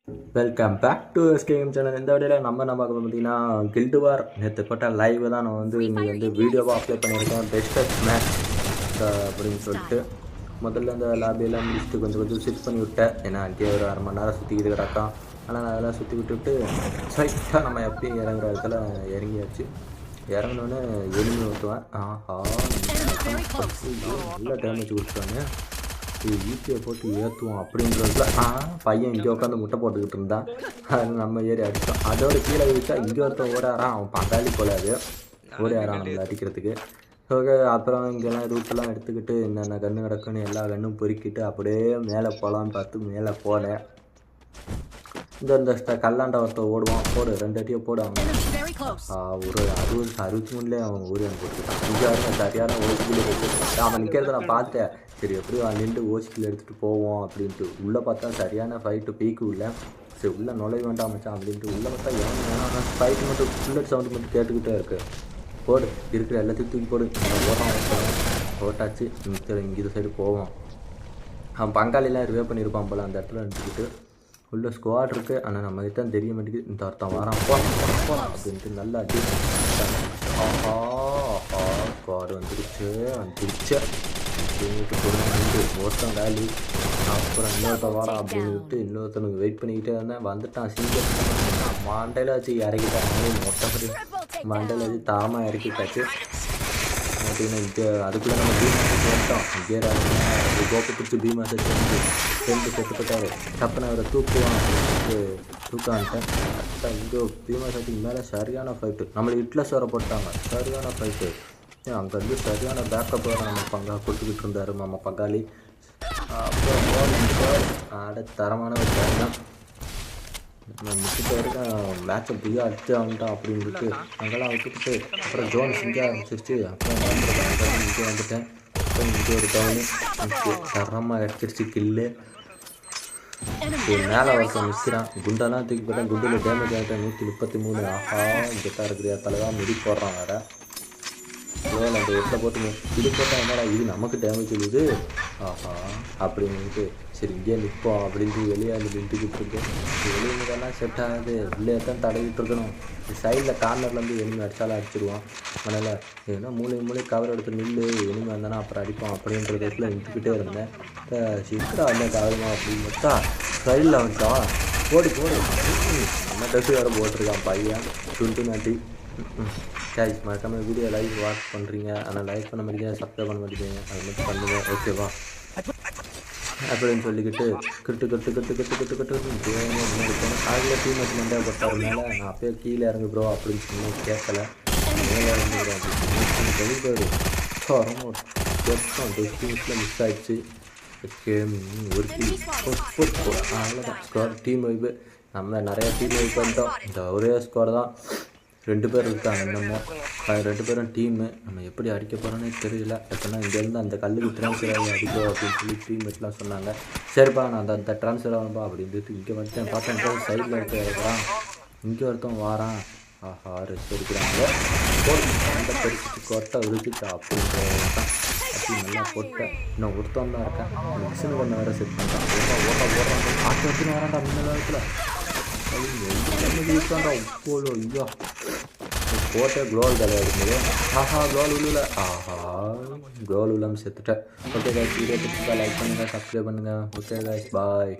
Welcome back to S K M channel. இந்த வீடியோவில் நம்ம பார்க்க பார்த்தீங்கன்னா கில்டு வார் நேற்று போட்ட லைவ் தான் நான் இன்னைக்கு வீடியோவாக அப்ளை பண்ணியிருக்கேன். பெஸ்ட் மேட்ச் அப்படின்னு சொல்லிட்டு முதல்ல இந்த லாபியெல்லாம் முடிச்சுட்டு கொஞ்சம் ஸ்விட்ச் பண்ணி விட்டேன். ஏன்னா அங்கேயே ஒரு அரை மணி நேரம் சுற்றிக்கிட்டு கிடக்கான். ஆனால் நான் அதெல்லாம் சுற்றி விட்டுவிட்டு ஸ்ட்ரைட்டாக நம்ம எப்படி இறங்குற இடத்துல இறங்கியாச்சு. இறங்கினோன்னே எலும்பி ஊற்றுவேன். ஆஹா, நல்லா டேமேஜ் கொடுத்துட்டாங்க. ஈஸியை போட்டு ஏற்றுவோம் அப்படின்றதுல பையன் இங்கே உட்காந்து முட்டை போட்டுக்கிட்டு இருந்தான். அதில் நம்ம ஏறி அடித்தோம். அதோட கீழே வச்சா இங்கே ஒருத்தன் ஓடாரான். அவன் பங்காளி போலாது ஓடாரான் நம்மளை அடிக்கிறதுக்கு. ஓகே, அப்புறம் இங்கெல்லாம் ரூட்டெல்லாம் எடுத்துக்கிட்டு என்னென்ன கன்று கிடக்குன்னு எல்லா கன்னும் பொறுக்கிட்டு அப்படியே மேலே போகலான்னு பார்த்து மேலே போகல. இந்த கல்லாண்ட ஒருத்தர் ஓடுவான். போடு 2 அடியை போடு. அவன் ஒரு 63 அவன் ஊரியான் போட்டுக்கிட்டான். இங்கே சரியான ஓசிக்கில் வச்சு அவன் நிற்கிறத நான் பார்த்தேன். சரி எப்படி நின்று ஓசிக்கில் எடுத்துகிட்டு போவோம் அப்படின்ட்டு உள்ளே பார்த்தா சரியான ஃபைட்டு பீக்கு உள்ள. சரி உள்ளே நுழைய வேண்டாம் மச்சான் அப்படின்ட்டு உள்ளே பார்த்தா ஏன்னா ஃபைட்டு மட்டும் புல்லட் சவுண்டு மட்டும் கேட்டுக்கிட்டே இருக்கு. போடு இருக்கிற எல்லாத்தையும் தூக்கி போடு. ஓட்டான் ஓட்டாச்சு. இங்கே சைடு போவோம். அவன் பங்காளிலாம் ரிவே பண்ணியிருப்பான் போல் அந்த இடத்துல நிறுத்திக்கிட்டு. உள்ள ஸ்குவாட் இருக்குது. ஆனால் நம்மகிட்ட தெரிய மாட்டேங்குது. இந்த ஒருத்தன் வரான் போகலாம் அப்படின்ட்டு நல்லா அடி. ஆஹா ஸ்குவாடு வந்துருச்சு அப்படின்ட்டு பொருள் ஒருத்தன் வேலி. அப்புறம் இன்னொருத்தன் வாடா அப்படின்ட்டு இன்னொருத்தனுக்கு வெயிட் பண்ணிக்கிட்டே இருந்தேன். வந்துட்டான் சீக்கிரம் மண்டையில் வச்சு இறக்கிட்டான். மொட்டப்படி மண்டையில் வச்சு தாமாக இறக்கிட்டாச்சு அப்படின்னா. இங்கே அதுக்குள்ளே நம்ம பீமாசை போட்டோம். இங்கே கோப்பை பிடிச்சி பீமாசை செஞ்சு செத்துப்பட்டார். டப்புன்னு அவரை தூக்குவான் அப்படின்ட்டு தூக்கான்ட்டேன். இங்கே பீமாசத்துக்கு மேலே சரியான ஃபைட்டு. நம்மளுக்கு ஹிட்லஸ் வர போட்டாங்க. சரியான ஃபைட்டு. அங்கேருந்து சரியான பேக்கப் வர நம்ம கொடுத்துக்கிட்டு இருந்தார் நம்ம பங்காளி. அப்புறம் தரமான ஒரு தான் முடிச்ச வரைக்கும் மேட்சை புரிய அடிச்சு ஆகிட்டான் அப்படின்ட்டு அங்கெல்லாம் விட்டுக்கிட்டு அப்புறம் ஜோன் செஞ்ச ஆரம்பிச்சிருச்சு. அப்புறம் இங்கே வந்துட்டேன். அப்புறம் இங்கே ஒரு டவுனு தரமாக அடிச்சிருச்சு கில்லு. மேலே ஒருத்தன் நிற்கிறான். குண்டெல்லாம் தூக்கி போட்டேன். குண்டில் டேமேஜ் ஆகிட்டேன் 133. ஆஹா இங்கே தான் இருக்கிற தலைதான் மிதி போடுறான் வேறு. அந்த இடத்துல போட்டு இது போட்டால் என்னடா இது நமக்கு டேமேஜ் எழுது. ஆஹா அப்படின்ட்டு சரி இங்கே நிற்போம் அப்படின்ட்டு வெளியே நின்றுக்கிட்டு இருக்கேன். வெளியெல்லாம் செட் ஆகாது. உள்ளே தான் தடவிட்டு இருக்கணும். சைடில் கார்னர்லேருந்து எனிமே அடித்தாலும் அடிச்சிடுவான். அதனால் ஏன்னா மூளை கவர் எடுத்து நில்லு எனிமே வந்தானா அப்புறம் அடிப்போம் அப்படின்றதுக்குள்ள நின்றுக்கிட்டே இருந்தேன். சீக்கிரம் வந்தேன் கவருமா அப்படின்னு பார்த்தா சைடில் வந்துட்டான். போடு நம்ம ட்ரெஸ்ஸு வேறு போட்டிருக்கான் பையன் துண்டு நாட்டி. கைஸ் மறக்காம வீடியோ லைக் வாட்ச் பண்ணுறீங்க. ஆனால் லைக் பண்ண மாட்டேங்க, சப்ஸ்கிரைப் பண்ண மாட்டேங்க. அது மட்டும் பண்ணுங்க ஓகேவா அப்படின்னு சொல்லிக்கிட்டு கட்டு அதில் டீம் வச்சு மண்டே போட்டார் மேலே. நான் அப்பயே கீழே இறங்கு ப்ரோ அப்படின்னு சொல்லி கேட்கல. மேலே இறங்குறோம் அப்படின்னு சொல்லி போயிடு கேட்போம். டெஸ்டிங்ஸில் மிஸ் ஆகிடுச்சு. ஒரு டீம் அவ்வளோதான் ஸ்கோர் டீம் வைப்பு. நம்ம நிறையா டீம் வைப்பு வந்துட்டோம். இந்த ஒரே ஸ்கோர் தான். 2 பேர் இருக்காங்க. இன்னமும் 2 பேரும் டீமு. நம்ம எப்படி அடிக்க போகிறோன்னே தெரியல. எப்படின்னா இங்கேருந்து அந்த கல்லுக்கு ட்ரான்ஸ்ஃபர் ஆகி அடிக்கும் அப்படின்னு சொல்லி டீம்மேட்லாம் சொன்னாங்க. சரிப்பா நான் அந்த ட்ரான்ஸ்ஃபர் ஆகணும்பா அப்படின்ட்டு இங்கே வந்துட்டேன். பார்த்தேன் சைடில் இருக்க இருக்கிறான். இங்கே ஒருத்தன் வாரான். ஆஹா ரெஸ்ட் எடுக்கிறாங்க. அந்த பெருசு கொட்டை விழுத்துட்டா அப்படின்றதான் அப்படி நல்லா போட்டேன். இன்னும் ஒருத்தன் தான் இருக்கேன். மிஷின் பண்ண வேறு செட் பண்ணுறான். ஓடுறான் ஆட்டு வச்சுன்னு வரான்டா முன்ன நேரத்தில். ஐயோ போட்டே குளோல் தலையாக இருக்கும்போது ஆஹா குளோல் உள்ள குளோல் உள்ளாமல் செத்துட்டேன். ஓகே கைஸ் வீடியோ பிடிச்சா லைக் பண்ணுங்கள், சப்ஸ்கிரைப் பண்ணுங்கள். Okay guys bye.